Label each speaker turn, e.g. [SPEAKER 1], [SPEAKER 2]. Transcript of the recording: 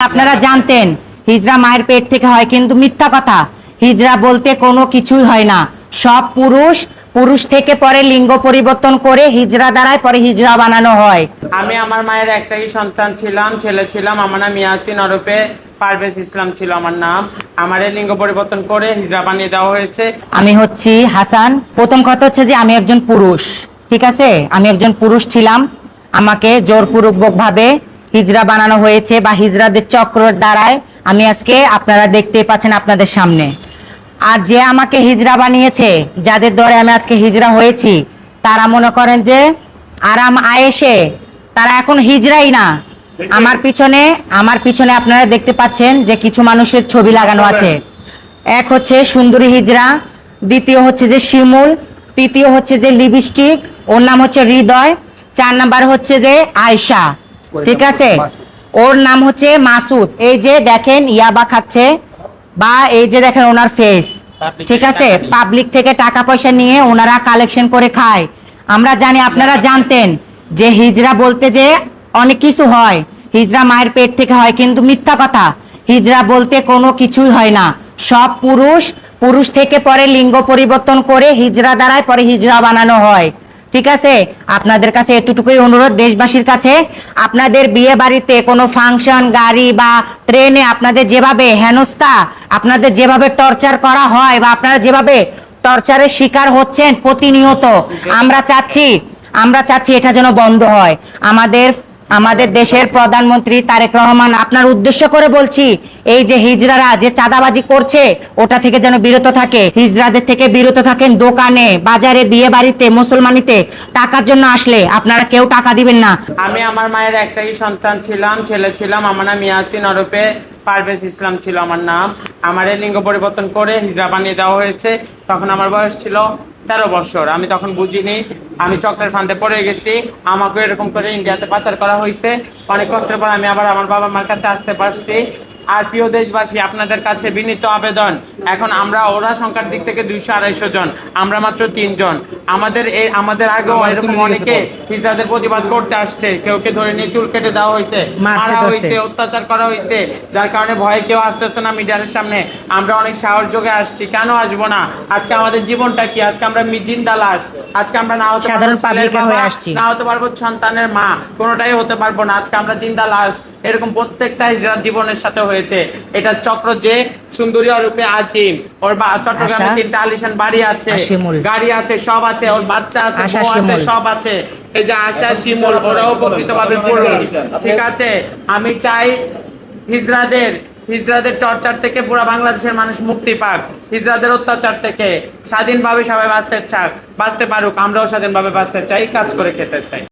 [SPEAKER 1] আপনারা জানতেন হিজরা মায়ের পেট থেকে হয়, কিন্তু মিথ্যা কথা। হিজরা বলতে কোনো কিছুই হয় না। সব পুরুষ থেকে পরে লিঙ্গ পরিবর্তন করে হিজরা দ্বারাই পরে হিজরা বানানো হয়।
[SPEAKER 2] আমি আমার মায়ের একটাই সন্তান ছিলাম, ছেলে ছিলাম। আমার নাম ইয়াসিন ওরফে পারভেজ ইসলাম ছিল আমার নাম। আমার লিঙ্গ পরিবর্তন করে হিজরা বানিয়ে দেওয়া হয়েছে।
[SPEAKER 1] আমি হচ্ছি হাসান। প্রথম কথা হচ্ছে যে আমি একজন পুরুষ, ঠিক আছে? আমি একজন পুরুষ ছিলাম, আমাকে জোরপূর্বক ভাবে হিজরা বানানো হয়েছে বা হিজরাদের চক্রের দ্বারায় আমি আজকে আপনারা দেখতে পাচ্ছেন আপনাদের সামনে। আর যে আমাকে হিজরা বানিয়েছে, যাদের দ্বারা আমি আজকে হিজরা হয়েছি, তারা মনে করেন যে আরাম আয়েশে তারা এখন হিজরাই না। আমার পিছনে আপনারা দেখতে পাচ্ছেন যে কিছু মানুষের ছবি লাগানো আছে। এক হচ্ছে সুন্দরী হিজরা, দ্বিতীয় হচ্ছে যে শিমুল, তৃতীয় হচ্ছে যে লিপস্টিক, ওর নাম হচ্ছে হৃদয়, 4 নাম্বার হচ্ছে যে আয়শা, ঠিক আছে? ওর নাম হচ্ছে মাসুদ। এই যে দেখেন ইয়াবা খাচ্ছে, বা এই যে দেখেন ওনার ফেস, ঠিক আছে? পাবলিক থেকে টাকা পয়সা নিয়ে ওনারা কালেকশন করে খায়। আমরা জানি, আপনারা জানতেন যে হিজরা বলতে যে অনেক কিছু হয়। হিজরা মায়ের পেট থেকে হয়, কিন্তু মিথ্যা কথা। হিজরা বলতে কোনো কিছুই হয় না। সব পুরুষ থেকে পরে লিঙ্গ পরিবর্তন করে হিজরা দ্বারাই পরে হিজরা বানানো হয়, ঠিক আছে? আপনাদের কাছে এতটুকুই অনুরোধ, দেশবাসীর কাছে, আপনাদের বিয়ে বাড়িতে কোনো ফাংশন, গাড়ি বা ট্রেনে আপনাদের যেভাবে হেনস্থা, আপনাদের যেভাবে টর্চার করা হয়, বা আপনারা যেভাবে টর্চারের শিকার হচ্ছেন প্রতিনিয়ত, আমরা চাচ্ছি এটা যেন বন্ধ হয়। আমাদের দেশের প্রধানমন্ত্রী তারেক রহমান, আপনার উদ্দেশ্য করে বলছি, এই যে হিজড়ারা যে চাঁদাবাজি করছে ওটা থেকে যেন বিরত থাকে, হিজড়াদের থেকে বিরত থাকেন। দোকানে, বাজারে, বিয়ে বাড়িতে, মুসলমানিতে টাকার জন্য আসলে আপনারা কেউ টাকা দিবেন না।
[SPEAKER 2] আমি আমার মায়ের একটাই সন্তান ছিলাম, ছেলে ছিলাম। আমার নাম ইয়াসিন ওরফে পারভেজ ইসলাম ছিল আমার নাম। আমার লিঙ্গ পরিবর্তন করে হিজরা বানিয়ে দেওয়া হয়েছে। তখন আমার বয়স ছিল 13 বছর। আমি তখন বুঝিনি, আমি চক্রের ফাঁদে পড়ে গেছি। আমাকে এরকম করে ইন্ডিয়াতে পাচার করা হয়েছে। অনেক কষ্টের পর আমি আবার আমার বাবা মার কাছে আসতে পারছি। আর প্রিয় দেশবাসী, আপনাদের কাছে বিনীত আবেদন, এখন আমরা ওরা সংখ্যার দিক থেকে 200-250 জন, আমরা মাত্র 3 জন। আমাদের আগেও এরকম অনেকে হিজড়াদের প্রতিবাদ করতে আসছে। কেউকে ধরে নিয়ে চুল কেটে দেওয়া হয়েছে, মারা হয়েছে, অত্যাচার করা হয়েছে, যার কারণে ভয়ে কেউ আসতেছে না মিডিয়ার সামনে। আমরা অনেক সাহস যোগে আসছি, কেন আসবো না? আজকে আমাদের জীবনটা কি? আজকে আমরা জিন্দা লাশ। আজকে আমরা না হতে
[SPEAKER 1] সাধারণ পাবলিকে হয়ে আসছি,
[SPEAKER 2] না হতে পারবো সন্তানের মা, কোনোটাই হতে পারবো না। আজকে আমরা জিন্দা লাশ। এরকম প্রত্যেকটা হিজড়ার জীবনের সাথে হয়েছে। এটা চক্র যে সুন্দরী রূপে আজিম, ওর চট্টগ্রামে 3টা আলিশান বাড়ি আছে, গাড়ি আছে, সব আছে, ওর বাচ্চা আছে, বউ আছে, সব আছে। এই যে আশা, শিমুল, ওরাও প্রকৃতভাবে পুরুষ, ঠিক আছে? আমি চাই হিজড়াদের টর্চার থেকে পুরো বাংলাদেশের মানুষ মুক্তি পাক, হিজড়াদের অত্যাচার থেকে স্বাধীনভাবে সবাই বাঁচতে পারুক। আমরাও স্বাধীনভাবে বাঁচতে চাই, কাজ করে খেতে চাই।